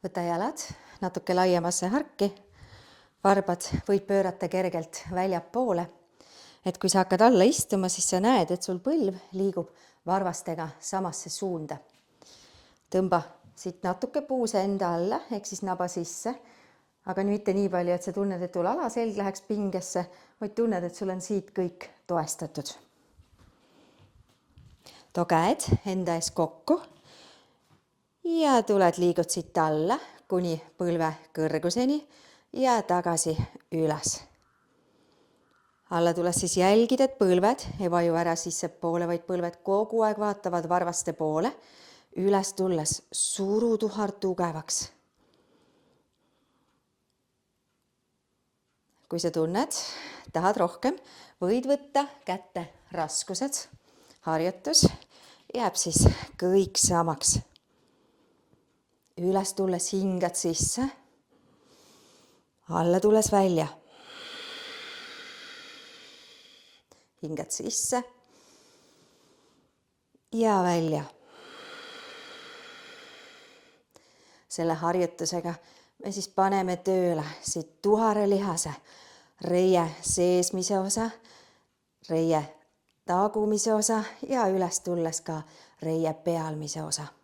Võta jalad natuke laiemasse harki, varbad võid pöörata kergelt väljapoole, et kui sa hakkad alla istuma, siis sa näed, et sul põlv liigub varvastega samasse suunda. Tõmba siit natuke puuse enda alla, ehk siis naba sisse, aga mitte nii palju, et sa tunned, et sul alaselg läheks pingesse, vaid tunned, et sul on siit kõik toestatud. Too käed enda ees kokku ja tuled liigud siit alla kuni põlve kõrguseni ja tagasi üles. Alla tulles siis jälgid, et põlved ei vaju ära sissepoole, vaid põlved kogu aeg vaatavad varvaste poole. Üles tulles suru tuhar tugevaks. Kui sa tunned, tahad rohkem, võid võtta kätte raskused. Harjutus jääb siis kõik samaks. Üles tulles hingad sisse, alla tulles välja. Hingad sisse ja välja. Selle harjutusega me siis paneme tööle siit tuharelihase, reie seesmise osa, reie tagumise osa ja üles tulles ka reie pealmise osa.